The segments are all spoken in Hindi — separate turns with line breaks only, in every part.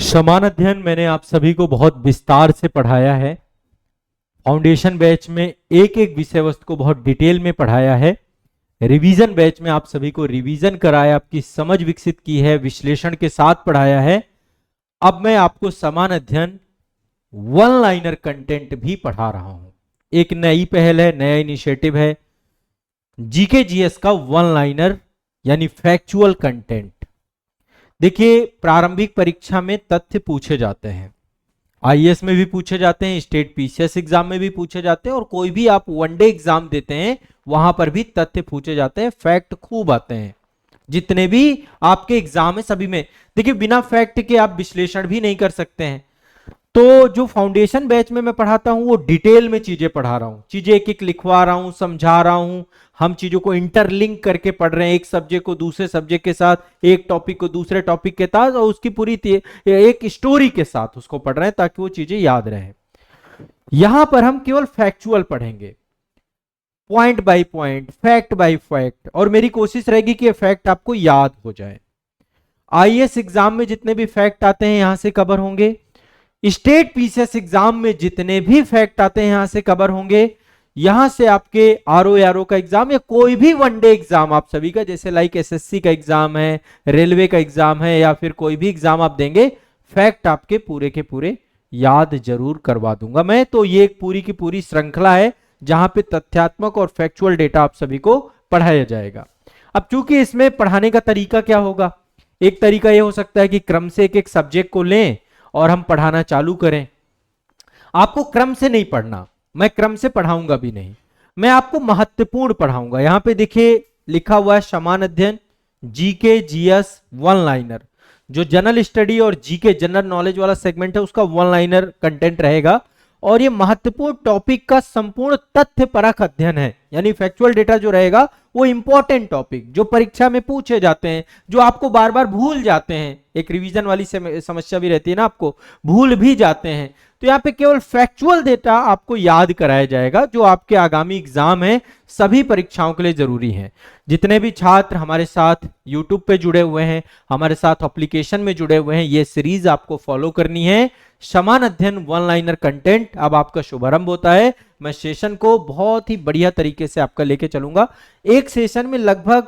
समान अध्ययन मैंने आप सभी को बहुत विस्तार से पढ़ाया है। फाउंडेशन बैच में एक एक विषय वस्तु को बहुत डिटेल में पढ़ाया है। रिवीजन बैच में आप सभी को रिवीजन कराया, आपकी समझ विकसित की है, विश्लेषण के साथ पढ़ाया है। अब मैं आपको समान अध्ययन वन लाइनर कंटेंट भी पढ़ा रहा हूं। एक नई पहल है, नया इनिशिएटिव है, जीके जीएस का वन लाइनर यानी फैक्चुअल कंटेंट। देखिए, प्रारंभिक परीक्षा में तथ्य पूछे जाते हैं, आईएएस में भी पूछे जाते हैं, स्टेट पीसीएस एग्जाम में भी पूछे जाते हैं, और कोई भी आप वनडे एग्जाम देते हैं वहां पर भी तथ्य पूछे जाते हैं। फैक्ट खूब आते हैं, जितने भी आपके एग्जाम है सभी में। देखिए, बिना फैक्ट के आप विश्लेषण भी नहीं कर सकते हैं। तो जो फाउंडेशन बैच में मैं पढ़ाता हूं वो डिटेल में चीजें पढ़ा रहा हूं, चीजें एक एक लिखवा रहा हूं, समझा रहा हूं। हम चीजों को इंटरलिंक करके पढ़ रहे हैं, एक सब्जेक्ट को दूसरे सब्जेक्ट के साथ, एक टॉपिक को दूसरे टॉपिक के साथ, और उसकी पूरी एक स्टोरी के साथ उसको पढ़ रहे हैं ताकि वो चीजें याद रहे। यहां पर हम केवल फैक्चुअल पढ़ेंगे, point by point, fact bye fact, और मेरी कोशिश रहेगी कि फैक्ट आपको याद हो जाए। आईएएस एग्जाम में जितने भी फैक्ट आते हैं यहां से कवर होंगे, स्टेट पीसीएस एग्जाम में जितने भी फैक्ट आते हैं यहां से कवर होंगे। यहां से आपके आरओ का एग्जाम या कोई भी वनडे एग्जाम आप सभी का, जैसे लाइक एसएससी का एग्जाम है, रेलवे का एग्जाम है, या फिर कोई भी एग्जाम आप देंगे, फैक्ट आपके पूरे के पूरे याद जरूर करवा दूंगा मैं। तो ये एक पूरी की पूरी श्रृंखला है जहां पे तथ्यात्मक और फैक्चुअल डेटा आप सभी को पढ़ाया जाएगा। अब चूंकि इसमें पढ़ाने का तरीका क्या होगा, एक तरीका यह हो सकता है कि क्रम से एक एक सब्जेक्ट को लें और हम पढ़ाना चालू करें। आपको क्रम से नहीं पढ़ना, मैं क्रम से पढ़ाऊंगा भी नहीं, मैं आपको महत्वपूर्ण पढ़ाऊंगा। यहां पे देखिए लिखा हुआ है समान अध्ययन जीके जीएस वन लाइनर। जो जनरल स्टडी और जीके जनरल नॉलेज वाला सेगमेंट है उसका वन लाइनर कंटेंट रहेगा, और ये महत्वपूर्ण टॉपिक का संपूर्ण तथ्य परख अध्ययन है। यानी फैक्चुअल डेटा जो रहेगा वो इंपॉर्टेंट टॉपिक जो परीक्षा में पूछे जाते हैं, जो आपको बार बार भूल जाते हैं, एक रिवीजन वाली समस्या भी रहती है ना, आपको भूल भी जाते हैं। तो यहाँ पे केवल फैक्चुअल डेटा आपको याद कराया जाएगा जो आपके आगामी एग्जाम है, सभी परीक्षाओं के लिए जरूरी है। जितने भी छात्र हमारे साथ यूट्यूब पे जुड़े हुए हैं, हमारे साथ एप्लीकेशन में जुड़े हुए हैं, ये सीरीज आपको फॉलो करनी है। समान अध्ययन वन लाइनर कंटेंट अब आपका शुभारंभ होता है। मैं सेशन को बहुत ही बढ़िया तरीके से आपका लेके चलूंगा। एक सेशन में लगभग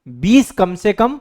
20 कम से कम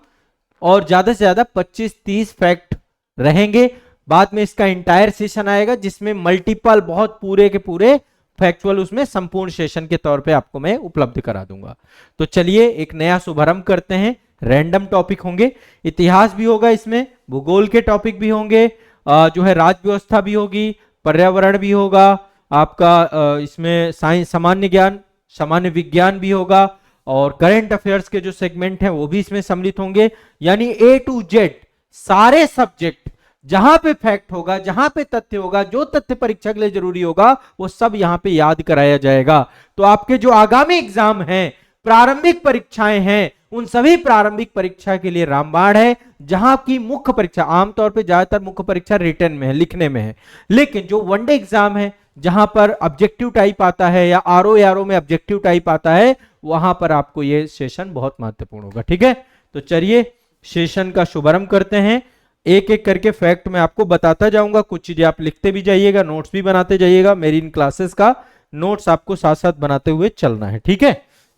और ज्यादा से ज्यादा 25-30 फैक्ट रहेंगे। बाद में इसका इंटायर सेशन आएगा जिसमें मल्टीपल बहुत पूरे के पूरे फैक्चुअल उसमें संपूर्ण सेशन के तौर पे आपको मैं उपलब्ध करा दूंगा। तो चलिए एक नया शुभारंभ करते हैं। रैंडम टॉपिक होंगे, इतिहास भी होगा, इसमें भूगोल के टॉपिक भी होंगे, जो है राज्य व्यवस्था भी होगी, पर्यावरण भी होगा आपका, इसमें साइंस सामान्य ज्ञान सामान्य विज्ञान भी होगा, और करंट अफेयर्स के जो सेगमेंट हैं वो भी इसमें सम्मिलित होंगे। यानी ए टू जेड सारे सब्जेक्ट, जहां पे फैक्ट होगा, जहां पे तथ्य होगा, जो तथ्य परीक्षा के लिए जरूरी होगा वो सब यहां पे याद कराया जाएगा। तो आपके जो आगामी एग्जाम हैं, प्रारंभिक परीक्षाएं हैं, उन सभी प्रारंभिक परीक्षा के लिए रामबाण है। जहां की मुख्य परीक्षा आमतौर पे ज्यादातर मुख्य परीक्षा रिटन में है, लिखने में है, लेकिन जो वनडे एग्जाम है जहां पर ऑब्जेक्टिव टाइप आता है या आरओ में ऑब्जेक्टिव टाइप आता है, वहां पर आपको यह सेशन बहुत महत्वपूर्ण होगा। ठीक है, तो चलिए सेशन का शुभारंभ करते हैं। एक एक करके फैक्ट मैं आपको बताता जाऊंगा, कुछ चीजें आप लिखते भी जाइएगा, नोट्स भी बनाते जाइएगा। मेरी इन क्लासेस का नोट्स आपको साथ साथ बनाते हुए चलना है। ठीक है,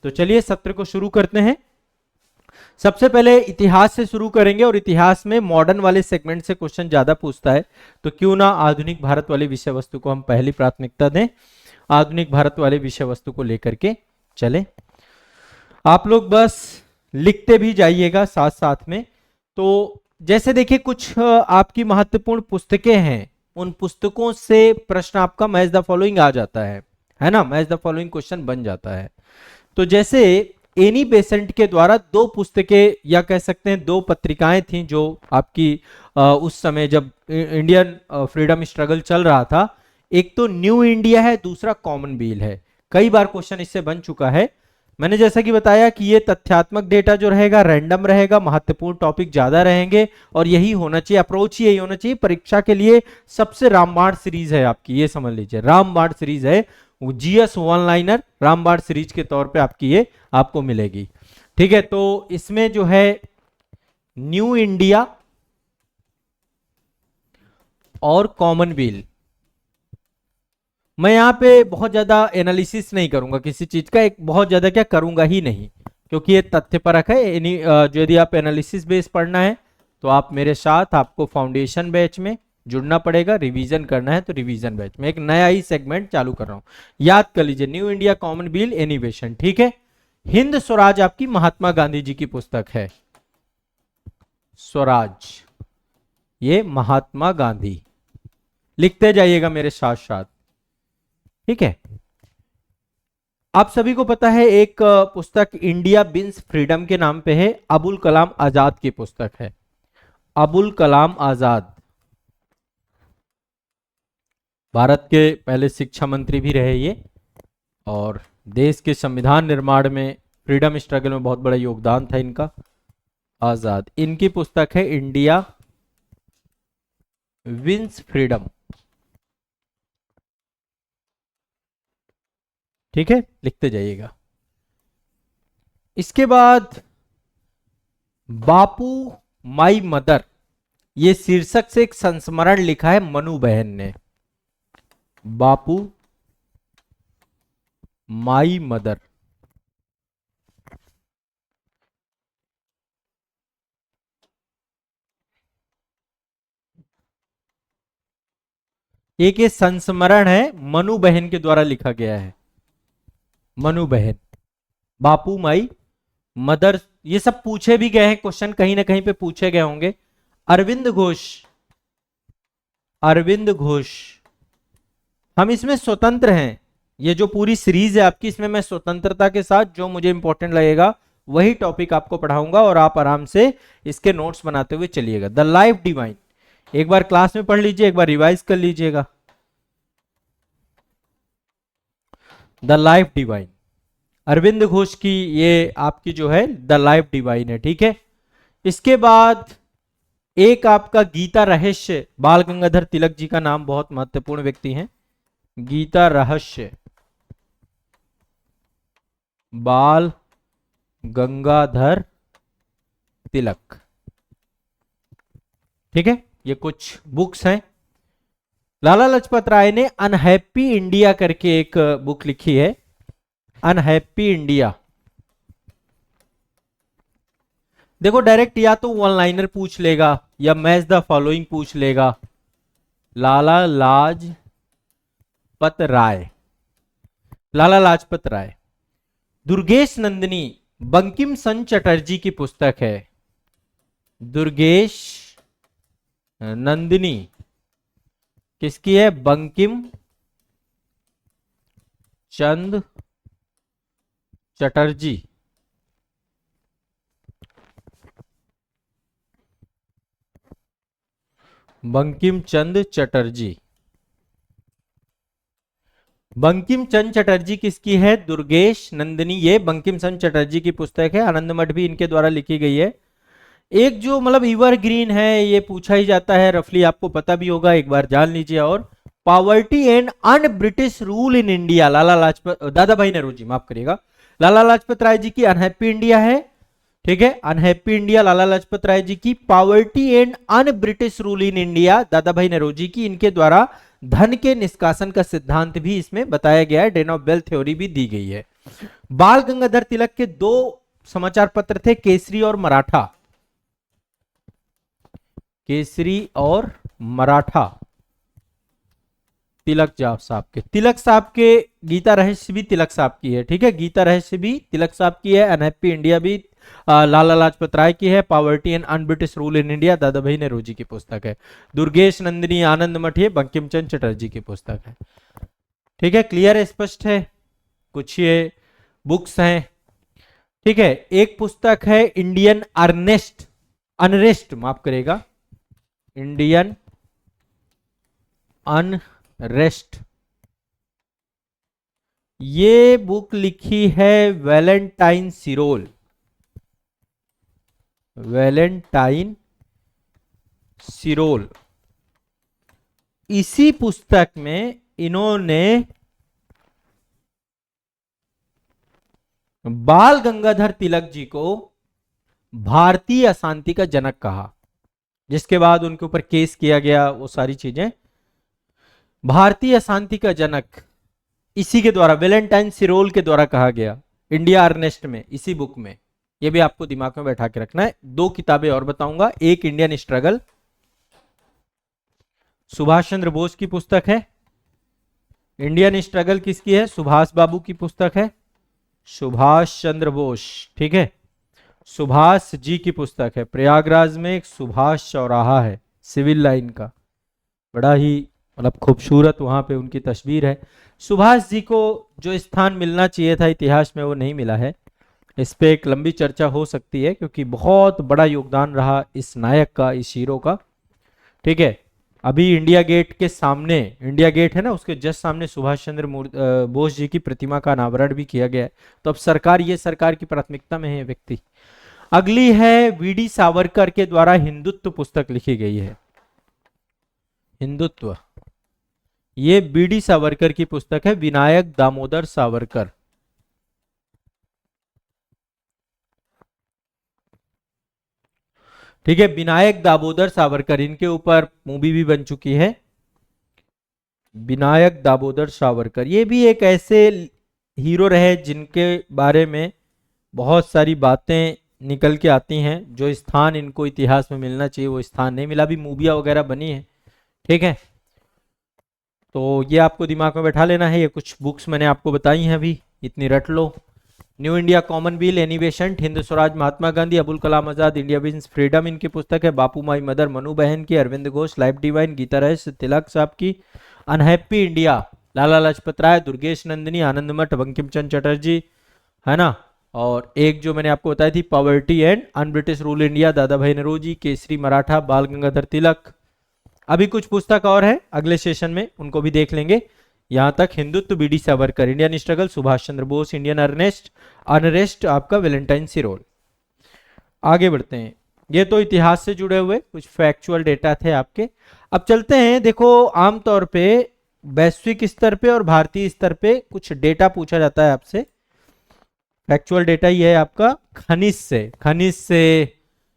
तो चलिए सत्र को शुरू करते हैं। सबसे पहले इतिहास से शुरू करेंगे, और इतिहास में मॉडर्न वाले सेगमेंट से क्वेश्चन ज्यादा पूछता है, तो क्यों ना आधुनिक भारत वाले विषय वस्तु को हम पहली प्राथमिकता दें, आधुनिक भारत वाले विषय वस्तु को लेकर के चले। आप लोग बस लिखते भी जाइएगा साथ साथ में। तो जैसे देखिए कुछ आपकी महत्वपूर्ण पुस्तकें हैं, उन पुस्तकों से प्रश्न आपका मैच द फॉलोइंग आ जाता है ना, मैच द फॉलोइंग क्वेश्चन बन जाता है। तो जैसे एनी बेसेंट के द्वारा दो पुस्तकें या कह सकते हैं दो पत्रिकाएं थी जो आपकी उस समय जब इंडियन फ्रीडम स्ट्रगल चल रहा था, एक तो न्यू इंडिया है, दूसरा कॉमनवेल है। कई बार क्वेश्चन इससे बन चुका है। मैंने जैसा कि बताया कि ये तथ्यात्मक डेटा जो रहेगा रैंडम रहेगा, महत्वपूर्ण टॉपिक ज्यादा रहेंगे, और यही होना चाहिए, अप्रोच ही यही होना चाहिए। परीक्षा के लिए सबसे रामबाण सीरीज है आपकी, ये समझ लीजिए रामबाण सीरीज है, जीएस वन लाइनर रामबाण सीरीज के तौर पे आपकी ये आपको मिलेगी। ठीक है, तो इसमें जो है न्यू इंडिया और कॉमन बिल। मैं यहाँ पे बहुत ज्यादा एनालिसिस नहीं करूंगा किसी चीज का, एक बहुत ज्यादा क्या करूंगा ही नहीं, क्योंकि ये तथ्यपरक है। जो यदि आप एनालिसिस बेस पढ़ना है तो आप मेरे साथ, आपको फाउंडेशन बैच में जुड़ना पड़ेगा। रिवीजन करना है तो रिवीजन बैच में एक नया ही सेगमेंट चालू कर रहा हूं। याद कर लीजिए, न्यू इंडिया कॉमन बिल एनिवेशन, ठीक है। हिंद स्वराज आपकी महात्मा गांधी जी की पुस्तक है। स्वराज, ये महात्मा गांधी, लिखते जाइएगा मेरे साथ साथ, ठीक है। आप सभी को पता है एक पुस्तक इंडिया बिन्स फ्रीडम के नाम पे है, अबुल कलाम आजाद की पुस्तक है। अबुल कलाम आजाद भारत के पहले शिक्षा मंत्री भी रहे ये, और देश के संविधान निर्माण में, फ्रीडम स्ट्रगल में बहुत बड़ा योगदान था इनका। आजाद, इनकी पुस्तक है इंडिया विंस फ्रीडम, ठीक है, लिखते जाइएगा। इसके बाद बापू माई मदर, ये शीर्षक से एक संस्मरण लिखा है मनु बहन ने। बापू माई मदर, एक ये संस्मरण है, मनु बहन के द्वारा लिखा गया है। मनु बहन, बापू माई मदर, ये सब पूछे भी गए हैं क्वेश्चन, कहीं ना कहीं पे पूछे गए होंगे। अरविंद घोष, अरविंद घोष, हम इसमें स्वतंत्र हैं। ये जो पूरी सीरीज है आपकी, इसमें मैं स्वतंत्रता के साथ जो मुझे इंपॉर्टेंट लगेगा वही टॉपिक आपको पढ़ाऊंगा, और आप आराम से इसके नोट्स बनाते हुए चलिएगा। द लाइफ डिवाइन, एक बार क्लास में पढ़ लीजिए, एक बार रिवाइज कर लीजिएगा। The Life Divine, Aurobindo Ghosh की ये आपकी जो है द लाइफ डिवाइन है, ठीक है। इसके बाद एक आपका गीता रहस्य, बाल गंगाधर तिलक जी का नाम बहुत महत्वपूर्ण व्यक्ति हैं। गीता रहस्य, बाल गंगाधर तिलक, ठीक है। ये कुछ बुक्स हैं। लाला लाजपत राय ने अनहैप्पी इंडिया करके एक बुक लिखी है, अनहैप्पी इंडिया। देखो डायरेक्ट या तो वन लाइनर पूछ लेगा या मैच द फॉलोइंग पूछ लेगा। लाला लाजपत राय, लाला लाजपत राय। दुर्गेश नंदिनी, बंकिम चंद्र चटर्जी की पुस्तक है। दुर्गेश नंदिनी किसकी है? बंकिम चंद्र चटर्जी। बंकिम चंद्र चटर्जी, बंकिम चंद्र चटर्जी किसकी है? दुर्गेश नंदिनी, ये बंकिम चंद्र चटर्जी की पुस्तक है। आनंद मठ भी इनके द्वारा लिखी गई है। एक जो मतलब एवरग्रीन है, ये पूछा ही जाता है, रफली आपको पता भी होगा, एक बार जान लीजिए। और poverty and un British rule in India, Lala Lajpat, Dadabhai Naoroji, माफ करिएगा, लाला लाजपत राय जी की अनहैप्पी इंडिया है, ठीक है। अनहैप्पी इंडिया लाला लाजपत राय जी की, poverty and un British rule in India दादा भाई नौरोजी की, इनके द्वारा धन के निष्कासन का सिद्धांत भी इसमें बताया गया है। ड्रेन ऑफ वेल्थ थ्योरी भी दी गई है। बाल गंगाधर तिलक के दो समाचार पत्र थे, केसरी और मराठा, केसरी और मराठा। तिलक साहब के, तिलक साहब के गीता रहस्य भी तिलक साहब की है, ठीक है। गीता रहस्य भी तिलक साहब की है। अनहैप्पी इंडिया भी लाला लाजपत राय की है। Poverty and un British rule in India दादा भाई नौरोजी की पुस्तक है। दुर्गेश नंदिनी आनंद मठ ये बंकिम चंद्र चटर्जी की पुस्तक है, ठीक है। क्लियर है, स्पष्ट है। कुछ ये बुक्स हैं, ठीक है। एक पुस्तक है इंडियन अनरेस्ट, अनरेस्ट माफ करेगा, इंडियन अनरेस्ट, ये बुक लिखी है वैलेंटाइन सिरोल, वैलेंटाइन सिरोल। इसी पुस्तक में इन्होंने बाल गंगाधर तिलक जी को भारतीय अशांति का जनक कहा। जिसके बाद उनके ऊपर केस किया गया, वो सारी चीजें। भारतीय अशांति का जनक इसी के द्वारा, वैलेंटाइन सिरोल के द्वारा कहा गया, इंडिया अर्नेस्ट में, इसी बुक में। ये भी आपको दिमाग में बैठा के रखना है। दो किताबें और बताऊंगा, एक इंडियन स्ट्रगल, सुभाष चंद्र बोस की पुस्तक है। इंडियन स्ट्रगल किसकी है? सुभाष बाबू की पुस्तक है, सुभाष चंद्र बोस, ठीक है। सुभाष जी की पुस्तक है। प्रयागराज में एक सुभाष चौराहा है सिविल लाइन का, बड़ा ही मतलब खूबसूरत, वहां पे उनकी तस्वीर है। सुभाष जी को जो स्थान मिलना चाहिए था इतिहास में, वो नहीं मिला है। इस पे एक लंबी चर्चा हो सकती है, क्योंकि बहुत बड़ा योगदान रहा इस नायक का, इस हीरो का, ठीक है। अभी इंडिया गेट के सामने, इंडिया गेट है ना, उसके जस्ट सामने सुभाष चंद्र बोस जी की प्रतिमा का अनावरण भी किया गया है। तो अब सरकार, ये सरकार की प्राथमिकता में है व्यक्ति। अगली है वीडी सावरकर के द्वारा हिंदुत्व पुस्तक लिखी गई है, हिंदुत्व। ये बीडी सावरकर की पुस्तक है, विनायक दामोदर सावरकर। ठीक है, विनायक दामोदर सावरकर, इनके ऊपर मूवी भी बन चुकी है, विनायक दामोदर सावरकर। ये भी एक ऐसे हीरो रहे जिनके बारे में बहुत सारी बातें निकल के आती हैं, जो स्थान इनको इतिहास में मिलना चाहिए वो स्थान नहीं मिला। भी मूवियाँ वगैरह बनी है, ठीक है। तो ये आपको दिमाग में बैठा लेना है। ये कुछ बुक्स मैंने आपको बताई हैं, अभी इतनी रट लो। न्यू इंडिया कॉमनवेल्थ एनिवेशन, Hind Swaraj, Mahatma Gandhi, Abul Kalam Azad, India wins freedom इनकी पुस्तक है। Bapu my mother, Manuben की, अरविंद घोष, लाइफ डिवाइन, गीता रहस्य तिलक साहब की। अनहैप्पी इंडिया, लाला लाजपत राय, दुर्गेश नंदिनी, आनंद मठ, बंकिम चंद्र चटर्जी, है ना। और एक जो मैंने आपको बताई थी, poverty and un British rule India, दादा भाई नौरोजी, केसरी मराठा, बाल गंगाधर तिलक। अभी कुछ पुस्तक और है, अगले सेशन में उनको भी देख लेंगे। यहां तक Hindutva V D Savarkar, Indian struggle Subhash Chandra Bose, Indian unrest आपका वैलेंटाइन सिरोल। आगे बढ़ते हैं। ये तो इतिहास से जुड़े हुए कुछ फैक्चुअल डेटा थे आपके। अब चलते हैं, देखो आमतौर पे वैश्विक स्तर पे और भारतीय स्तर पे कुछ डेटा पूछा जाता है आपसे। फैक्चुअल डेटा ये है आपका खनिज से, खनिज से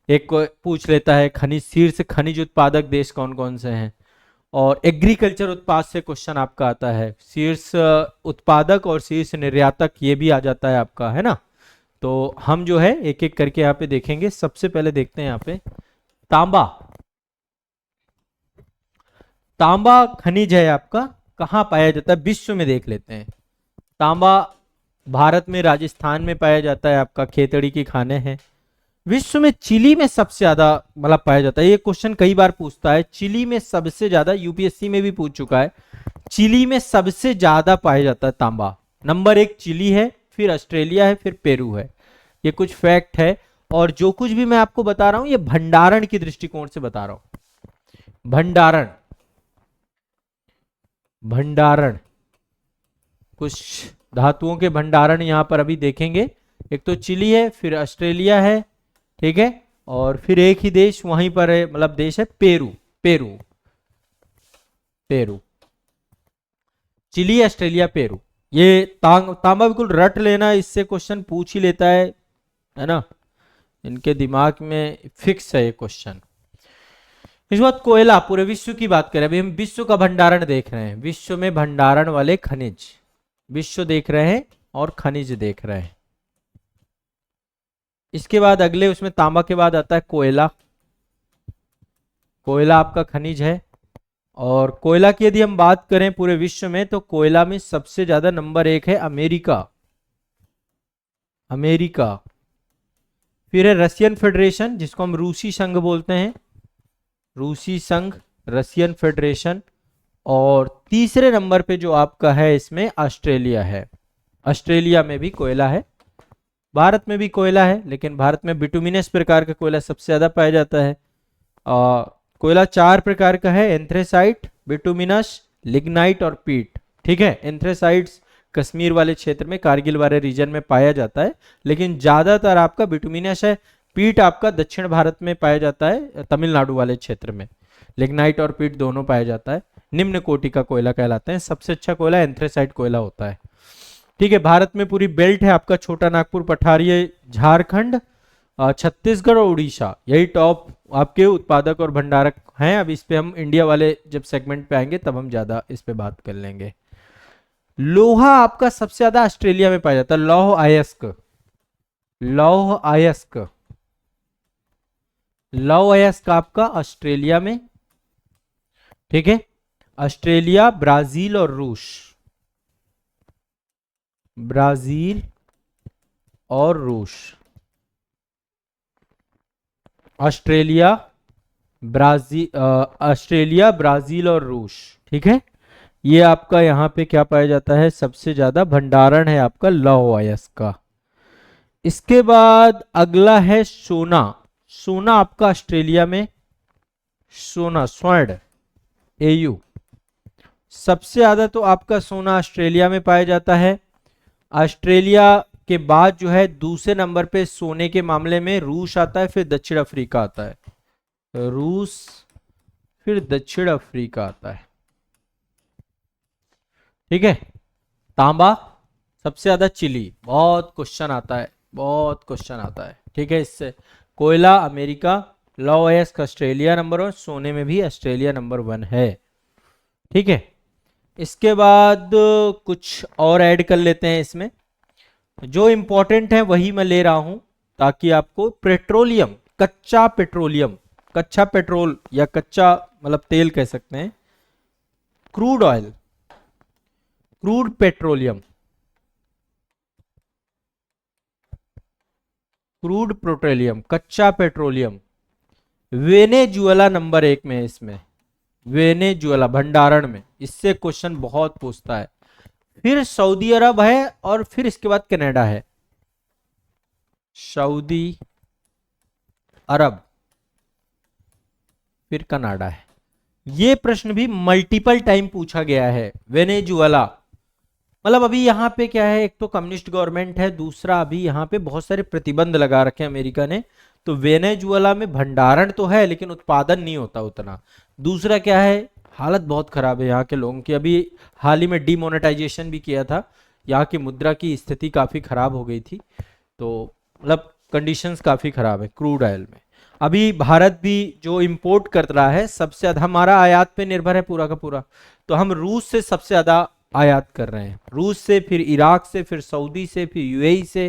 एक पूछ लेता है, खनिज, शीर्ष खनिज उत्पादक देश कौन कौन से हैं। और एग्रीकल्चर उत्पाद से क्वेश्चन आपका आता है, शीर्ष उत्पादक और शीर्ष निर्यातक, ये भी आ जाता है आपका, है ना। तो हम जो है एक एक करके यहाँ पे देखेंगे। सबसे पहले देखते हैं यहाँ पे तांबा। तांबा खनिज है आपका, कहाँ पाया जाता है विश्व में, देख लेते हैं। तांबा भारत में राजस्थान में पाया जाता है आपका, खेतड़ी की खाने हैं। विश्व में चिली में सबसे ज्यादा मतलब पाया जाता है। ये क्वेश्चन कई बार पूछता है, चिली में सबसे ज्यादा, यूपीएससी में भी पूछ चुका है, चिली में सबसे ज्यादा पाया जाता है तांबा। नंबर 1 चिली है, फिर ऑस्ट्रेलिया है, फिर पेरू है। ये कुछ फैक्ट है। और जो कुछ भी मैं आपको बता रहा हूं ये भंडारण की दृष्टिकोण से बता रहा हूं। भंडारण, भंडारण, कुछ धातुओं के भंडारण यहां पर अभी देखेंगे। एक तो चिली है, फिर ऑस्ट्रेलिया है, ठीक है, और फिर एक ही देश वहीं पर है, मतलब देश है Peru. Peru, Peru, Chile, Australia, Peru. ये तांबा बिल्कुल रट लेना, इससे क्वेश्चन पूछ ही लेता है ना, इनके दिमाग में फिक्स है ये क्वेश्चन। इस बात कोयला, पूरे विश्व की बात करें, अभी हम विश्व का भंडारण देख रहे हैं, विश्व में भंडारण वाले खनिज, विश्व देख रहे हैं और खनिज देख रहे हैं। इसके बाद अगले उसमें तांबा के बाद आता है कोयला। कोयला आपका खनिज है। और कोयला की यदि हम बात करें पूरे विश्व में, तो कोयला में सबसे ज्यादा नंबर 1 है अमेरिका, अमेरिका। फिर है रशियन फेडरेशन, जिसको हम रूसी संघ बोलते हैं, रूसी संघ, रशियन फेडरेशन। और तीसरे नंबर पे जो आपका है इसमें ऑस्ट्रेलिया है। ऑस्ट्रेलिया में भी कोयला है। भारत में भी कोयला है, लेकिन भारत में बिटुमिनस प्रकार का कोयला सबसे ज्यादा पाया जाता है। कोयला 4 प्रकार का है, एंथ्रेसाइट, बिटुमिनस, लिग्नाइट और पीट, ठीक है। एंथ्रेसाइट्स कश्मीर वाले क्षेत्र में, कारगिल वाले रीजन में पाया जाता है, लेकिन ज्यादातर आपका बिटुमिनस है। पीट आपका दक्षिण भारत में पाया जाता है, तमिलनाडु वाले क्षेत्र में। लिग्नाइट और पीट दोनों पाया जाता है, निम्न कोटि का कोयला कहलाते हैं। सबसे अच्छा कोयला एंथ्रेसाइट कोयला होता है, ठीक है। भारत में पूरी बेल्ट है आपका, छोटा नागपुर, पठारिया, झारखंड, छत्तीसगढ़ और उड़ीसा, यही टॉप आपके उत्पादक और भंडारक हैं। अब इस पे हम इंडिया वाले जब सेगमेंट पे आएंगे तब हम ज्यादा इस पे बात कर लेंगे। लोहा आपका सबसे ज्यादा ऑस्ट्रेलिया में पाया जाता है, लौह अयस्क, लौह अयस्क, लौह अयस्क आपका ऑस्ट्रेलिया में, ठीक है। ऑस्ट्रेलिया, ब्राजील और रूस, ब्राजील और रूस, ऑस्ट्रेलिया, ब्राजील, ऑस्ट्रेलिया, ब्राजील और रूस, ठीक है। ये आपका यहाँ पे क्या पाया जाता है, सबसे ज्यादा भंडारण है आपका लौह अयस्क का। इसके बाद अगला है सोना। सोना आपका ऑस्ट्रेलिया में, सोना, स्वर्ण, एयू, सबसे ज्यादा तो आपका सोना ऑस्ट्रेलिया में पाया जाता है। ऑस्ट्रेलिया के बाद जो है दूसरे नंबर पे सोने के मामले में रूस आता है, फिर दक्षिण अफ्रीका आता है। रूस, फिर दक्षिण अफ्रीका आता है, ठीक है। तांबा सबसे ज्यादा चिली, बहुत क्वेश्चन आता है, बहुत क्वेश्चन आता है, ठीक है। इससे कोयला अमेरिका, लौह अयस्क ऑस्ट्रेलिया नंबर 1, सोने में भी ऑस्ट्रेलिया नंबर 1 है, ठीक है। इसके बाद कुछ और ऐड कर लेते हैं इसमें, जो इंपॉर्टेंट है वही मैं ले रहा हूं ताकि आपको पेट्रोलियम, कच्चा पेट्रोलियम, कच्चा पेट्रोल या कच्चा मतलब तेल कह सकते हैं, crude oil, crude petroleum, crude petroleum, कच्चा पेट्रोलियम, वेनेजुएला नंबर 1 में है इसमें, वेनेजुएला भंडारण में, इससे क्वेश्चन बहुत पूछता है। फिर सऊदी अरब है और फिर इसके बाद कनाडा है, सऊदी अरब, फिर कनाडा है। ये प्रश्न भी मल्टीपल टाइम पूछा गया है। वेनेजुएला मतलब अभी यहाँ पे क्या है, एक तो कम्युनिस्ट गवर्नमेंट है, दूसरा अभी यहाँ पे बहुत सारे प्रतिबंध लगा रखे हैं अमेरिका ने, तो वेनेजुएला में भंडारण तो है लेकिन उत्पादन नहीं होता उतना। दूसरा क्या है, हालत बहुत खराब है यहाँ के लोगों की, अभी हाल ही में डिमोनेटाइजेशन भी किया था, यहाँ की मुद्रा की स्थिति काफी खराब हो गई थी, तो मतलब कंडीशंस काफी खराब है क्रूड ऑयल में। अभी भारत भी जो इंपोर्ट कर रहा है सबसे ज्यादा, हमारा आयात पे निर्भर है पूरा का पूरा, तो हम रूस से सबसे ज्यादा आयात कर रहे हैं, रूस से, फिर इराक से, फिर सऊदी से, फिर यूएई से,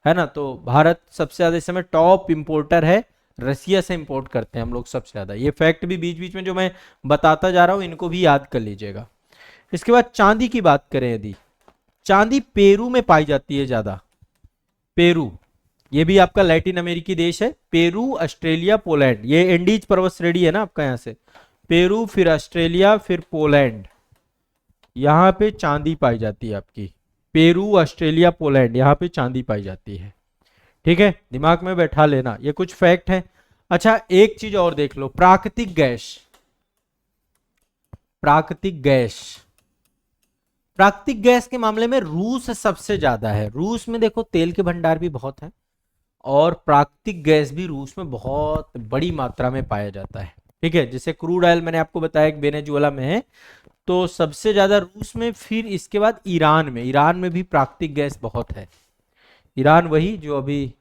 है ना। तो भारत सबसे ज्यादा इस समय टॉप इंपोर्टर है, रसिया से इंपोर्ट करते हैं हम लोग सबसे ज्यादा। ये फैक्ट भी बीच बीच में जो मैं बताता जा रहा हूं इनको भी याद कर लीजिएगा। इसके बाद चांदी की बात करें, यदि चांदी पेरू में पाई जाती है ज्यादा, पेरू, ये भी आपका लैटिन अमेरिकी देश है, पेरू, ऑस्ट्रेलिया, पोलैंड, ये एंडीज पर्वत श्रेणी है ना आपका, यहाँ से पेरू, फिर ऑस्ट्रेलिया, फिर पोलैंड, यहाँ पे चांदी पाई जाती है आपकी, पेरू, ऑस्ट्रेलिया, पोलैंड, यहाँ पे चांदी पाई जाती है, ठीक है। दिमाग में बैठा लेना, ये कुछ फैक्ट है। अच्छा एक चीज और देख लो, प्राकृतिक गैस, प्राकृतिक गैस, प्राकृतिक गैस के मामले में रूस सबसे ज्यादा है। रूस में देखो तेल के भंडार भी बहुत है और प्राकृतिक गैस भी रूस में बहुत बड़ी मात्रा में पाया जाता है, ठीक है। जैसे क्रूड ऑयल मैंने आपको बताया कि वेनेजुएला में है, तो सबसे ज्यादा रूस में, फिर इसके बाद ईरान में, ईरान में भी प्राकृतिक गैस बहुत है। ईरान वही जो अभी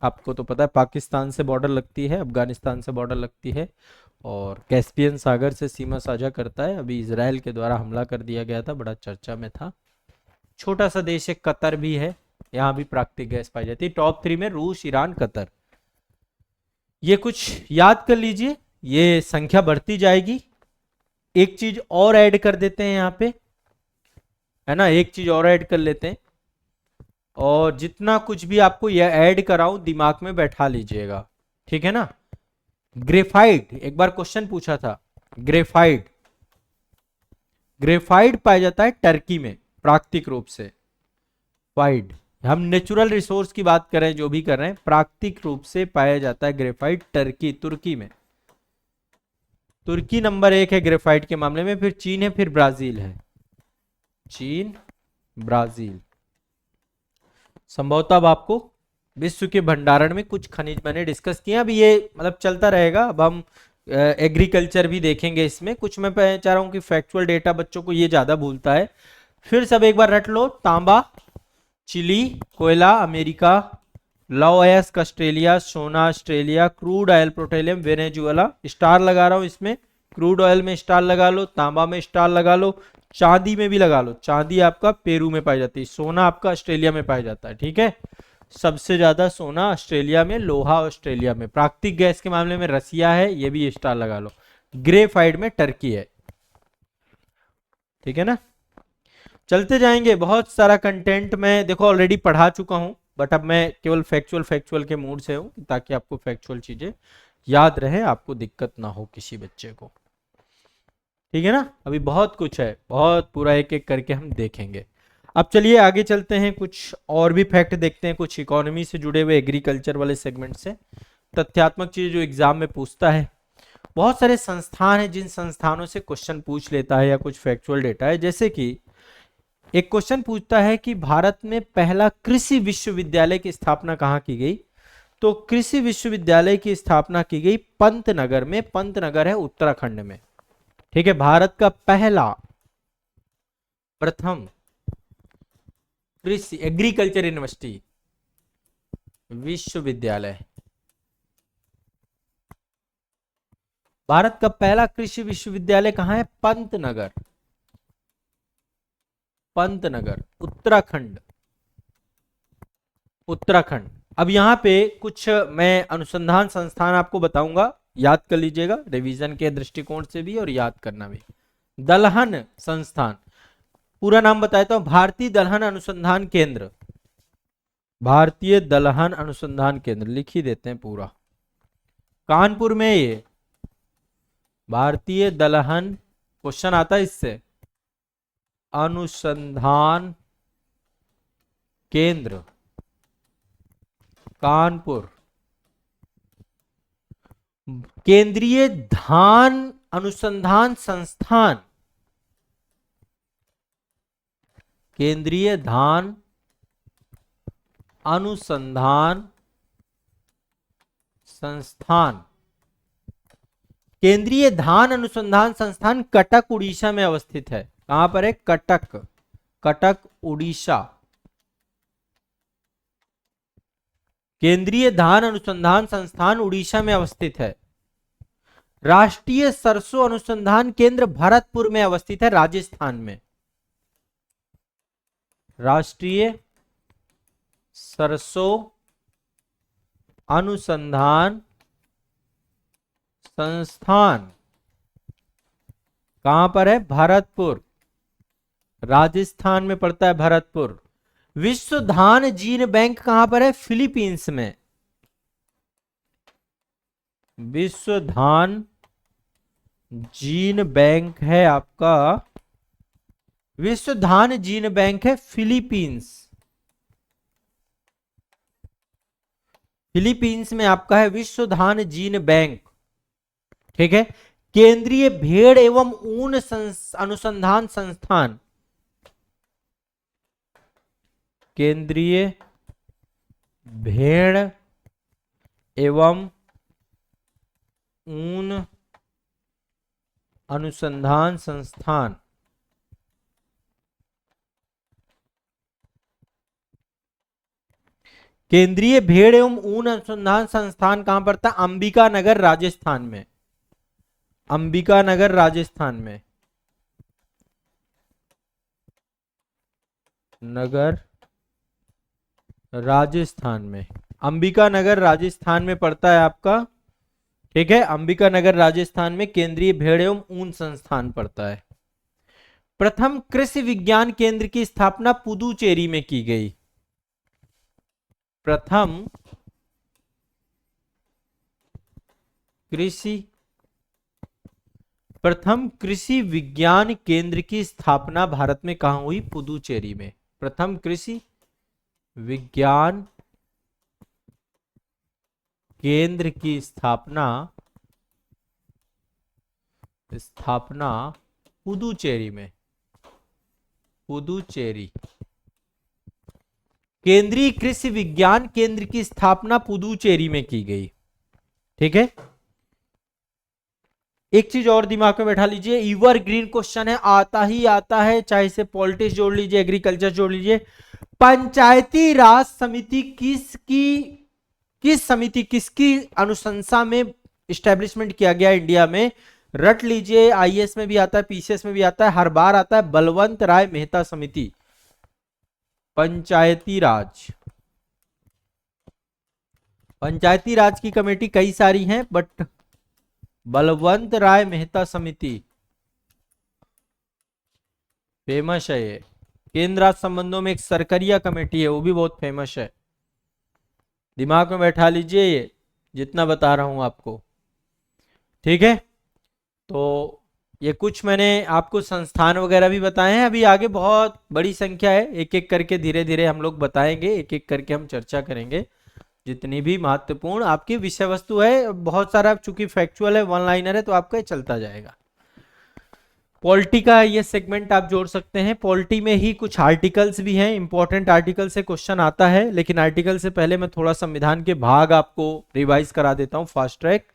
आपको तो पता है पाकिस्तान से बॉर्डर लगती है, अफगानिस्तान से बॉर्डर लगती है और कैस्पियन सागर से सीमा साझा करता है। अभी इजराइल के द्वारा हमला कर दिया गया था, बड़ा चर्चा में था। छोटा सा देश है कतर भी है, यहाँ भी प्राकृतिक गैस पाई जाती है। टॉप 3 में रूस, ईरान, कतर, ये कुछ याद कर लीजिए, ये संख्या बढ़ती जाएगी। एक चीज और ऐड कर देते हैं यहाँ पे, है ना, एक चीज और ऐड कर लेते हैं, और जितना कुछ भी आपको यह ऐड कराऊं दिमाग में बैठा लीजिएगा, ठीक है ना। ग्रेफाइट, एक बार क्वेश्चन पूछा था, ग्रेफाइट, ग्रेफाइट पाया जाता है टर्की में प्राकृतिक रूप से, फाइड, हम नेचुरल रिसोर्स की बात कर रहे हैं, जो भी कर रहे हैं, प्राकृतिक रूप से पाया जाता है ग्रेफाइट टर्की, तुर्की में। तुर्की नंबर 1 है ग्रेफाइट के मामले में, फिर चीन है, फिर ब्राजील है, चीन, ब्राजील। संभवतः अब आपको विश्व के भंडारण में कुछ खनिज मैंने डिस्कस किया, अभी ये मतलब चलता रहेगा। अब हम एग्रीकल्चर भी देखेंगे इसमें, कुछ मैं चाह रहा हूं कि फैक्चुअल डेटा बच्चों को ये ज्यादा भूलता है। फिर सब एक बार रट लो, तांबा, चिली, कोयला अमेरिका, लॉ अयस्क ऑस्ट्रेलिया, सोना Australia, crude oil petroleum Venezuela, star लगा रहा हूं इसमें, क्रूड ऑयल में स्टार लगा लो, तांबा में स्टार लगा लो, चांदी में भी लगा लो, चांदी आपका पेरू में पाई जाती है, सोना आपका ऑस्ट्रेलिया में पाया जाता है, ठीक है। सबसे ज्यादा सोना ऑस्ट्रेलिया में, लोहा ऑस्ट्रेलिया में, प्राकृतिक गैस के मामले में रसिया है, ये भी स्टार लगा लो, ग्रेफाइट में टर्की है, ठीक है ना। चलते जाएंगे, बहुत सारा कंटेंट मैं देखो ऑलरेडी पढ़ा चुका हूं, बट अब मैं केवल फैक्चुअल के मूड से हूं ताकि आपको फैक्चुअल चीजें याद रहे, आपको दिक्कत ना हो किसी बच्चे को, ठीक है ना। अभी बहुत कुछ है, बहुत पूरा एक एक करके हम देखेंगे। अब चलिए आगे चलते हैं, कुछ और भी फैक्ट देखते हैं, कुछ इकोनॉमी से जुड़े हुए एग्रीकल्चर वाले सेगमेंट से, तथ्यात्मक चीजें जो एग्जाम में पूछता है। बहुत सारे संस्थान हैं जिन संस्थानों से क्वेश्चन पूछ लेता है या कुछ फैक्चुअल डेटा है, जैसे कि एक क्वेश्चन पूछता है कि भारत में पहला कृषि विश्वविद्यालय की स्थापना कहाँ की गई, तो कृषि विश्वविद्यालय की स्थापना की गई पंतनगर में, पंतनगर है उत्तराखंड में, ठीक है। भारत का पहला प्रथम कृषि एग्रीकल्चर यूनिवर्सिटी विश्वविद्यालय, भारत का पहला कृषि विश्वविद्यालय कहां है, पंतनगर, पंतनगर उत्तराखंड, उत्तराखंड। अब यहां पे कुछ मैं अनुसंधान संस्थान आपको बताऊंगा, याद कर लीजिएगा रिवीजन के दृष्टिकोण से भी और याद करना भी। दलहन संस्थान, पूरा नाम बताता हूं, भारतीय दलहन अनुसंधान केंद्र, भारतीय दलहन अनुसंधान केंद्र लिख ही देते हैं पूरा, कानपुर में ये भारतीय दलहन, क्वेश्चन आता है इससे, अनुसंधान केंद्र कानपुर। केंद्रीय धान अनुसंधान संस्थान, केंद्रीय धान अनुसंधान संस्थान, केंद्रीय धान अनुसंधान संस्थान कटक उड़ीसा में अवस्थित है। कहां पर है, कटक, कटक उड़ीसा। केंद्रीय धान अनुसंधान संस्थान उड़ीसा में अवस्थित है। राष्ट्रीय सरसों अनुसंधान केंद्र भरतपुर में अवस्थित है, राजस्थान में। राष्ट्रीय सरसों अनुसंधान संस्थान कहां पर है, भरतपुर, राजस्थान में पड़ता है भरतपुर। विश्व धान जीन बैंक कहां पर है, फिलीपींस में। विश्व धान जीन बैंक है आपका, विश्व धान जीन बैंक है फिलीपींस, फिलीपींस में आपका है विश्व धान जीन बैंक, ठीक है। केंद्रीय भेड़ एवं ऊन अनुसंधान संस्थान, केंद्रीय भेड़ एवं ऊन अनुसंधान संस्थान, केंद्रीय भेड़ एवं ऊन अनुसंधान संस्थान कहां पर था, अंबिका नगर राजस्थान में, अंबिका नगर राजस्थान में, नगर राजस्थान में, अंबिका नगर राजस्थान में पड़ता है आपका, ठीक है। अंबिका नगर राजस्थान में केंद्रीय भेड़ एवं ऊन संस्थान पड़ता है। प्रथम कृषि विज्ञान केंद्र की स्थापना पुदुचेरी में की गई। प्रथम कृषि विज्ञान केंद्र की स्थापना भारत में कहां हुई, पुदुचेरी में। प्रथम कृषि विज्ञान केंद्र की स्थापना पुदुचेरी में, पुदुचेरी। केंद्रीय कृषि विज्ञान केंद्र की स्थापना पुदुचेरी में की गई, ठीक है। एक चीज और दिमाग में बैठा लीजिए, एवरग्रीन क्वेश्चन है, आता ही आता है, चाहे इसे पॉलिटिक्स जोड़ लीजिए, एग्रीकल्चर जोड़ लीजिए। पंचायती राज समिति किसकी किस समिति, किसकी अनुशंसा में इस्टेब्लिशमेंट किया गया इंडिया में? रट लीजिए, आईएएस में भी आता है, पीसीएस में भी आता है, हर बार आता है, बलवंत राय मेहता समिति। पंचायती राज, पंचायती राज की कमेटी कई सारी हैं, बट बलवंत राय मेहता समिति फेमस है। ये केंद्र राज्य संबंधों में एक सरकरिया कमेटी है, वो भी बहुत फेमस है। दिमाग में बैठा लीजिए ये जितना बता रहा हूं आपको, ठीक है। तो ये कुछ मैंने आपको संस्थान वगैरह भी बताए हैं। अभी आगे बहुत बड़ी संख्या है, एक एक करके धीरे धीरे हम लोग बताएंगे, एक एक करके हम चर्चा करेंगे। जितनी भी महत्वपूर्ण आपकी विषय वस्तु है, बहुत सारा चूंकि फैक्चुअल है, वन लाइनर है, तो आपका ये चलता जाएगा। पॉलिटी का ये सेगमेंट आप जोड़ सकते हैं। पॉलिटी में ही कुछ आर्टिकल्स भी हैं, इंपॉर्टेंट आर्टिकल से क्वेश्चन आता है, लेकिन आर्टिकल से पहले मैं थोड़ा संविधान के भाग आपको रिवाइज करा देता हूं, फास्ट ट्रैक।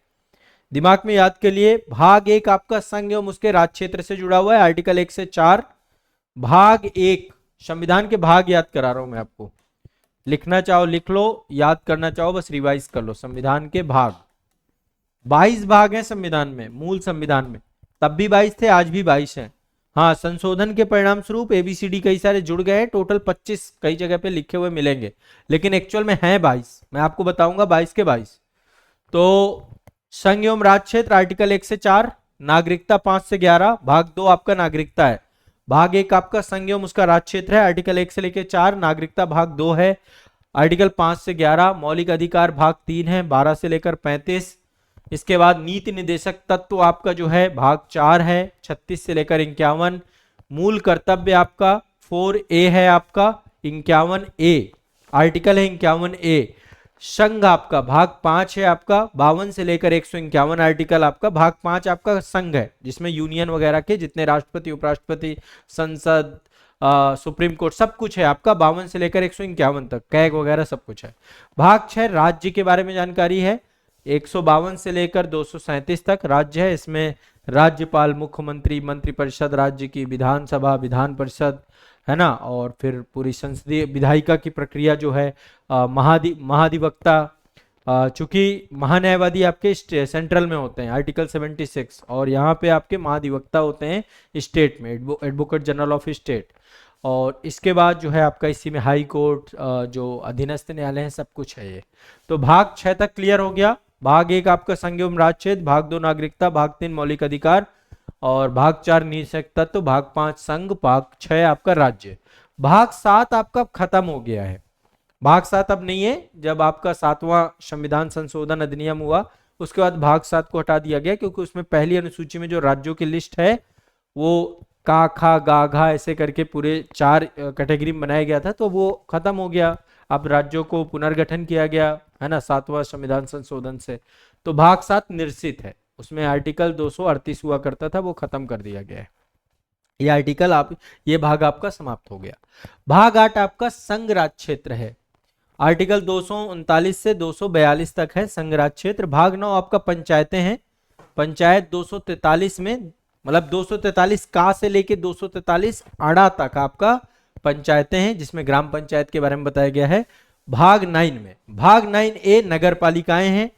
दिमाग में याद के लिए, भाग 1 आपका संघ एवं उसके राज क्षेत्र से जुड़ा हुआ है, आर्टिकल 1 से 4। भाग 1 संविधान के भाग याद करा रहा हूं मैं आपको, लिखना चाहो लिख लो, याद करना चाहो बस रिवाइज कर लो। संविधान के भाग 22 भाग हैं संविधान में, मूल संविधान में, तब भी 22 थे, आज भी 22 हैं। हाँ, संशोधन के परिणाम स्वरूप एबीसीडी कई सारे जुड़ गए हैं, टोटल 25 कई जगह पे लिखे हुए मिलेंगे, लेकिन एक्चुअल में हैं 22। मैं आपको बताऊंगा 22 के 22। तो संघ एवं राज क्षेत्र आर्टिकल 1 से 4, नागरिकता 5 से 11, भाग 2 आपका नागरिकता है। भाग 1 आपका संघ एवं उसका राज क्षेत्र है, आर्टिकल 1 से लेकर 4, नागरिकता भाग 2 है, आर्टिकल 5 से 11, मौलिक अधिकार भाग 3 है, 12 से लेकर 35। इसके बाद नीति निर्देशक तत्व आपका जो है भाग 4 है, 36 से लेकर 51। मूल कर्तव्य आपका 4A है, आपका 51A आर्टिकल है, 51A। संघ आपका भाग 5 है, आपका 52 से लेकर 151 आर्टिकल आपका भाग 5 आपका संघ है, जिसमें यूनियन वगैरह के जितने राष्ट्रपति, उपराष्ट्रपति, संसद, सुप्रीम कोर्ट सब कुछ है आपका, 52 से लेकर 151 तक, कैग वगैरह सब कुछ है। भाग 6 राज्य के बारे में जानकारी है, 152 से लेकर 237 तक राज्य है। इसमें राज्यपाल, मुख्यमंत्री, मंत्रिपरिषद, राज्य की विधानसभा, विधान परिषद, है ना, और फिर पूरी संसदीय विधायिका की प्रक्रिया जो है, महाधिवक्ता, चूंकि महान्यायवादी आपके सेंट्रल में होते हैं आर्टिकल 76, और यहाँ पे आपके महाधिवक्ता होते हैं स्टेट में, एडवोकेट जनरल ऑफ स्टेट। और इसके बाद जो है आपका इसी में हाई कोर्ट, जो अधीनस्थ न्यायालय है, सब कुछ है ये। तो भाग 6 तक क्लियर हो गया। भाग 1 आपका संघ एवं राज क्षेत्र, भाग 2 नागरिकता, भाग 3 मौलिक अधिकार, और भाग 4 निषेध तत्व, भाग 5 संघ, भाग 6 आपका राज्य। भाग 7 आपका खत्म हो गया है, भाग 7 अब नहीं है। जब आपका 7वां संविधान संशोधन अधिनियम हुआ, उसके बाद भाग 7 को हटा दिया गया, क्योंकि उसमें पहली अनुसूची में जो राज्यों की लिस्ट है वो का, खा, गा, घा ऐसे करके पूरे 4 कैटेगरी में बनाया गया था, तो वो खत्म हो गया। अब राज्यों को पुनर्गठन किया गया है ना 7वां संविधान संशोधन से। तो भाग 7 निरसित है, उसमें आर्टिकल 238 हुआ करता था, वो खत्म कर दिया गया है। ये आर्टिकल ये भाग आपका समाप्त हो गया। भाग 8 आपका संघ राज क्षेत्र है, आर्टिकल 239 से 242 तक है संघ राज क्षेत्र। भाग 9 आपका पंचायतें हैं, पंचायत 243 में, मतलब 243 का से लेके 243 आड़ा तक आपका पंचायतें हैं, जिसमें ग्राम पंचायत के बारे में बताया गया है। भाग 9 में, भाग 9A नगर पालिकाएं हैं,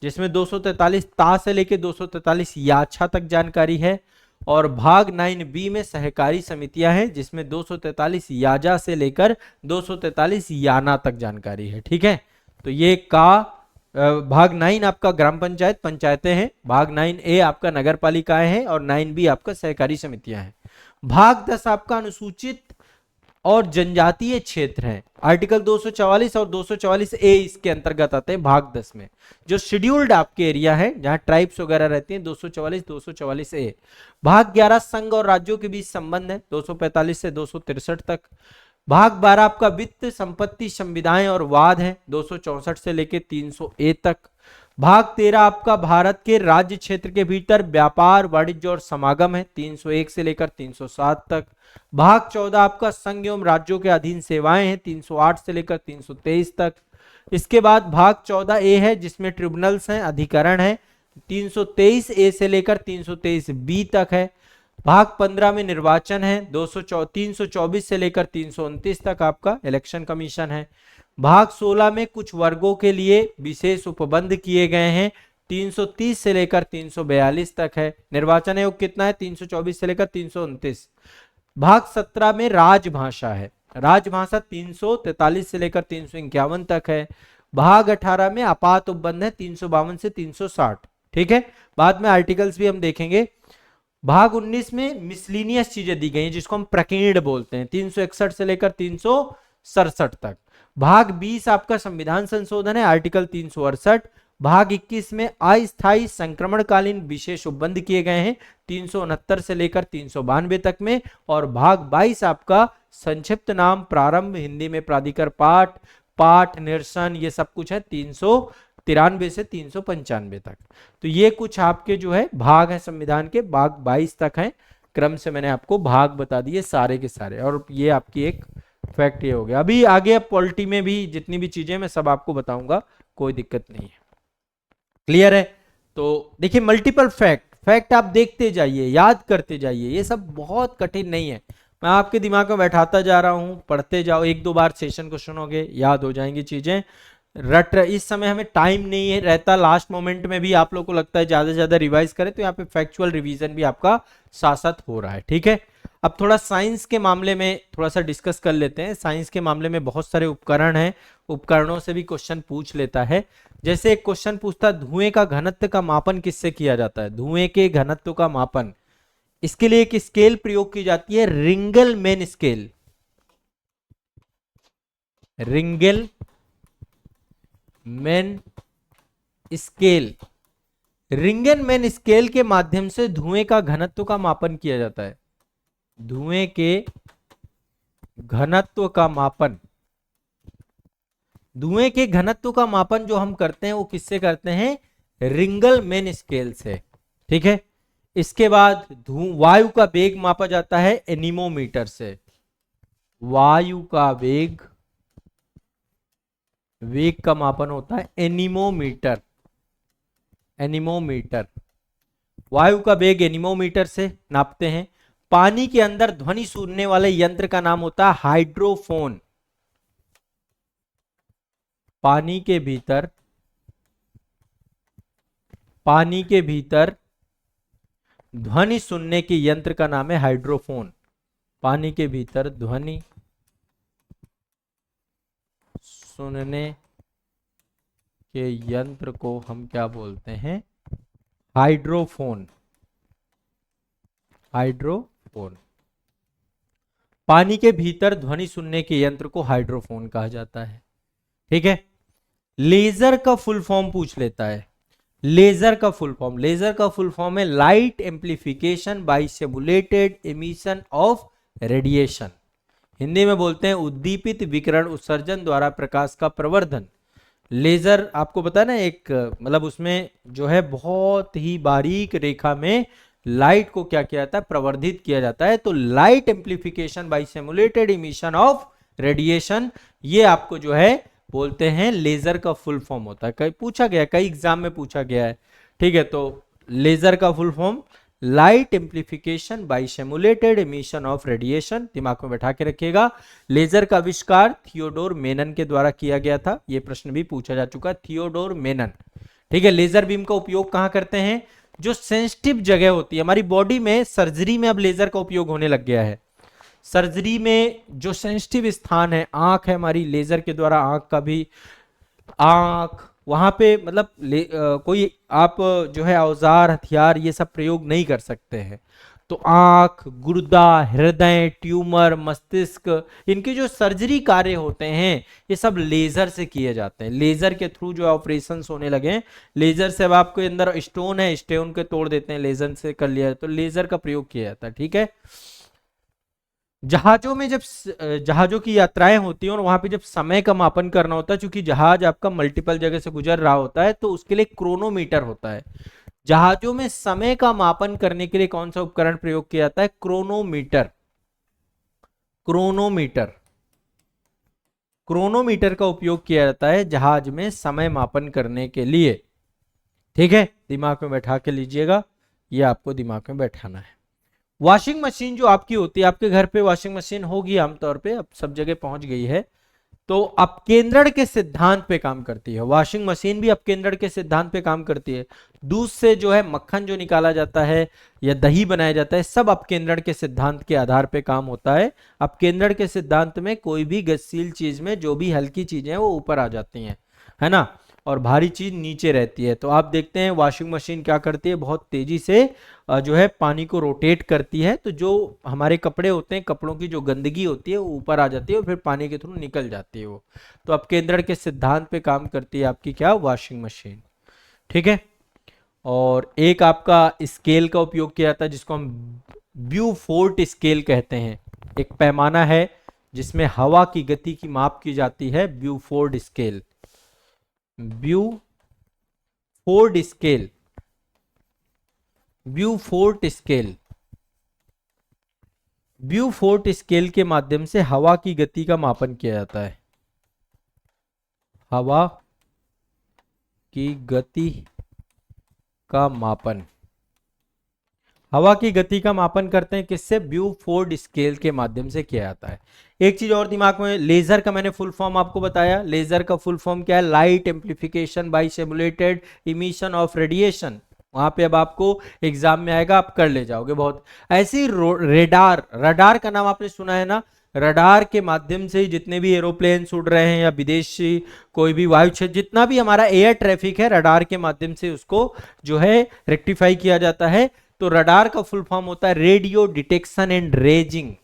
जिसमें 243 ता से लेके 243 याछा तक जानकारी है। और भाग 9B में सहकारी समितियां हैं, जिसमें 243 याजा से लेकर 243 याना तक जानकारी है, ठीक है। तो ये का भाग 9 आपका ग्राम पंचायत, पंचायतें हैं, भाग 9A आपका नगर पालिकाएं हैं, और 9B आपका सहकारी समितियां हैं। भाग 10 आपका अनुसूचित और जनजातीय क्षेत्र हैं, आर्टिकल 244 और 244A इसके अंतर्गत आते हैं। भाग 10 में जो शेड्यूल्ड आपके एरिया है, जहां ट्राइब्स वगैरह रहती हैं, 244 244A। भाग 11 संघ और राज्यों के बीच संबंध है, 245 से 263 तक। भाग 12 आपका वित्त, संपत्ति, संविदाएं और वाद है, 264 से लेकर 300A तक। भाग 13 आपका भारत के राज्य क्षेत्र के भीतर व्यापार, वाणिज्य और समागम है, 301 से लेकर 307 तक। भाग 14 आपका संघ एवं राज्यों के अधीन सेवाएं हैं, 308 से लेकर 323 तक। इसके बाद भाग 14A है, जिसमें ट्रिब्यूनल्स हैं, अधिकरण है, 323A से लेकर 323B तक है। भाग 15 में निर्वाचन है, 324 से लेकर 329 तक आपका इलेक्शन कमीशन है। भाग 16 में कुछ वर्गों के लिए विशेष उपबंध किए गए हैं, 330 से लेकर 342 तक है। निर्वाचन आयोग कितना है, 324 से लेकर 329। भाग 17 में राजभाषा है, राजभाषा 343 से लेकर 351 तक है। भाग 18 में आपात उपबंध है, 352 से 360। ठीक है, बाद में आर्टिकल्स भी हम देखेंगे। भाग 19 में मिसलिनियस चीजें दी गई हैं, जिसको हम प्रकीर्ण बोलते हैं, 361 से लेकर 367 तक। भाग 20 आपका संविधान संशोधन है, आर्टिकल 368। भाग 21 में अस्थायी संक्रमणकालीन विशेष उपबंध किए गए हैं, 369 से लेकर 392 तक में। और भाग 22 आपका संक्षिप्त नाम, प्रारंभ, हिंदी में प्राधिकार पाठ, पाठ निरसन, ये सब कुछ है, 393 से 395 तक। तो ये कुछ आपके जो है भाग है संविधान के, भाग 22 तक है। क्रम से मैंने आपको भाग बता दिए सारे के सारे, और ये आपकी एक फैक्ट ये हो गया। अभी आगे अब पॉलिटी में भी जितनी भी चीजें मैं सब आपको बताऊंगा, कोई दिक्कत नहीं है। क्लियर है? तो देखिए मल्टीपल फैक्ट आप देखते जाइए, याद करते जाइए, ये सब बहुत कठिन नहीं है। मैं आपके दिमाग में बैठाता जा रहा हूं, पढ़ते जाओ, 1-2 बार सेशन को सुनोगे, याद हो जाएंगी चीजें। इस समय हमें टाइम नहीं है रहता, लास्ट मोमेंट में भी आप लोग को लगता है ज्यादा से ज्यादा रिवाइज करें, तो यहाँ पे फैक्चुअल रिवीजन भी आपका साथ साथ हो रहा है। ठीक है, अब थोड़ा साइंस के मामले में थोड़ा सा डिस्कस कर लेते हैं। साइंस के मामले में बहुत सारे उपकरण हैं, उपकरणों से भी क्वेश्चन पूछ लेता है। जैसे एक क्वेश्चन पूछता है, धुएं का घनत्व का मापन किससे किया जाता है? धुएं के घनत्व का मापन, इसके लिए एक स्केल प्रयोग की जाती है, Ringelmann scale. Ringelmann scale, Ringelmann scale के माध्यम से धुएं का घनत्व का मापन किया जाता है। धुएं के घनत्व का मापन, धुएं के घनत्व का मापन जो हम करते हैं वो किससे करते हैं? रिंगलमैन स्केल से। ठीक है, इसके बाद वायु का वेग मापा जाता है एनीमोमीटर से। वायु का वेग का मापन होता है एनीमोमीटर। एनीमोमीटर, वायु का वेग एनीमोमीटर से नापते हैं। पानी के अंदर ध्वनि सुनने वाले यंत्र का नाम होता है हाइड्रोफोन। पानी के भीतर ध्वनि सुनने के यंत्र का नाम है हाइड्रोफोन। पानी के भीतर ध्वनि सुनने के यंत्र को हम क्या बोलते हैं? हाइड्रोफोन। हाइड्रोफोन, पानी के भीतर ध्वनि सुनने के यंत्र को हाइड्रोफोन कहा जाता है। ठीक है, लेजर का फुल फॉर्म पूछ लेता है। लेजर का फुल फॉर्म है light amplification by simulated emission of radiation. Hindi में बोलते हैं उद्दीपित विकिरण उत्सर्जन द्वारा प्रकाश का प्रवर्धन। लेजर आपको पता है ना, एक मतलब उसमें जो है बहुत ही बारीक रेखा में लाइट को क्या किया जाता है? प्रवर्धित किया जाता है। तो light amplification by simulated emission of radiation, ये आपको जो है बोलते हैं लेजर का फुल फॉर्म होता है। कई पूछा गया, कई एग्जाम में पूछा गया है। ठीक है, तो लेजर का full form light amplification by simulated emission of radiation, दिमाग में बैठा के रखिएगा। लेजर का आविष्कार थियोडोर मेनन के द्वारा किया गया था। यह प्रश्न भी पूछा जा चुका है, थियोडोर मेनन। ठीक है, लेजर बीम का उपयोग कहां करते हैं? जो सेंसिटिव जगह होती है हमारी बॉडी में, सर्जरी में अब लेजर का उपयोग होने लग गया है। सर्जरी में जो सेंसिटिव स्थान है, आंख है हमारी, लेजर के द्वारा आंख का भी, आंख वहां पे मतलब कोई आप जो है औजार, हथियार ये सब प्रयोग नहीं कर सकते हैं। तो आंख, गुर्दा, हृदय, ट्यूमर, मस्तिष्क, इनके जो सर्जरी कार्य होते हैं ये सब लेजर से किए जाते हैं। लेजर के थ्रू जो ऑपरेशन होने लगे हैं, लेजर से। अब आपके अंदर स्टोन है, स्टोन को तोड़ देते हैं, लेजर से कर लिया, तो लेजर का प्रयोग किया जाता है। ठीक है, जहाजों में जब जहाजों की यात्राएं होती हैं और वहां पे जब समय का मापन करना होता है, क्योंकि जहाज आपका मल्टीपल जगह से गुजर रहा होता है, तो उसके लिए क्रोनोमीटर होता है। जहाजों में समय का मापन करने के लिए कौन सा उपकरण प्रयोग किया जाता है? क्रोनोमीटर। क्रोनोमीटर, क्रोनोमीटर का उपयोग किया जाता है जहाज में समय मापन करने के लिए। ठीक है, दिमाग में बैठा के लीजिएगा, ये आपको दिमाग में बैठाना है। वॉशिंग मशीन जो आपकी होती है, आपके घर पे वॉशिंग मशीन होगी आमतौर पे, अब सब जगह पहुंच गई है। तो अपकेंद्रण के सिद्धांत पे काम करती है। वॉशिंग मशीन भी अपकेंद्रण के सिद्धांत पे काम करती है। दूध से जो है मक्खन जो निकाला जाता है या दही बनाया जाता है, सब अपकेंद्रण के सिद्धांत के आधार पे काम होता है। अपकेंद्रण के सिद्धांत में कोई भी गतिशील चीज में जो भी हल्की चीजें हैं वो ऊपर आ जाती हैं, है ना, और भारी चीज नीचे रहती है। तो आप देखते हैं वॉशिंग मशीन क्या करती है, बहुत तेजी से जो है पानी को रोटेट करती है, तो जो हमारे कपड़े होते हैं, कपड़ों की जो गंदगी होती है वो ऊपर आ जाती है और फिर पानी के थ्रू निकल जाती है वो। तो अपकेंद्रण के सिद्धांत पे काम करती है आपकी क्या, वॉशिंग मशीन। ठीक है। और एक आपका स्केल का उपयोग किया जाता है जिसको हम ब्यूफोर्ट स्केल कहते हैं। एक पैमाना है जिसमें हवा की गति की माप की जाती है, Beaufort scale. Beaufort scale, Beaufort scale, Beaufort scale के माध्यम से हवा की गति का मापन किया जाता है। हवा की गति का मापन, हवा की गति का मापन करते हैं किससे, ब्यूफोर्ट स्केल के माध्यम से किया जाता है। एक चीज और दिमाग में, लेजर का मैंने फुल फॉर्म आपको बताया। लेजर का फुल फॉर्म क्या है, light amplification by simulated emission of radiation. वहां पे अब आपको एग्जाम में आएगा, आप कर ले जाओगे बहुत। ऐसी रेडार, रडार का नाम आपने सुना है ना, रडार के माध्यम से जितने भी एरोप्लेन उड़ रहे हैं या विदेशी कोई भी वायु क्षेत्र, जितना भी हमारा एयर ट्रैफिक है, रडार के माध्यम से उसको जो है रेक्टिफाई किया जाता है। तो रडार का फुल फॉर्म होता है radio detection and raising.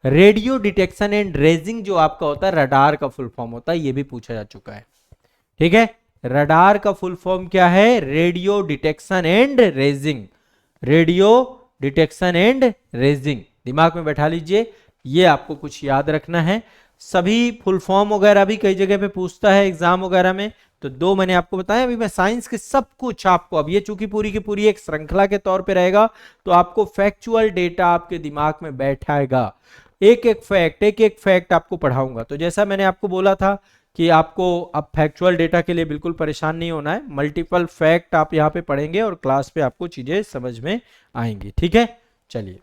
Radio detection and raising जो आपका होता है रडार का फुल फॉर्म होता है, ये भी पूछा जा चुका है। ठीक है, रडार का फुल फॉर्म क्या है, radio detection and raising. Radio detection and raising दिमाग में बैठा लीजिए, ये आपको कुछ याद रखना है। सभी फुल फॉर्म वगैरह भी कई जगह पे पूछता है एग्जाम वगैरह में, तो दो मैंने आपको बताया। अभी मैं साइंस के सब कुछ आपको, अब ये चूंकि पूरी की पूरी एक श्रृंखला के तौर पे रहेगा, तो आपको फैक्चुअल डेटा आपके दिमाग में बैठाएगा। एक एक फैक्ट आपको पढ़ाऊंगा। तो जैसा मैंने आपको बोला था कि आपको अब फैक्चुअल डेटा के लिए बिल्कुल परेशान नहीं होना है, मल्टीपल फैक्ट आप यहाँ पे पढ़ेंगे और क्लास पे आपको चीजें समझ में आएंगी। ठीक है, चलिए।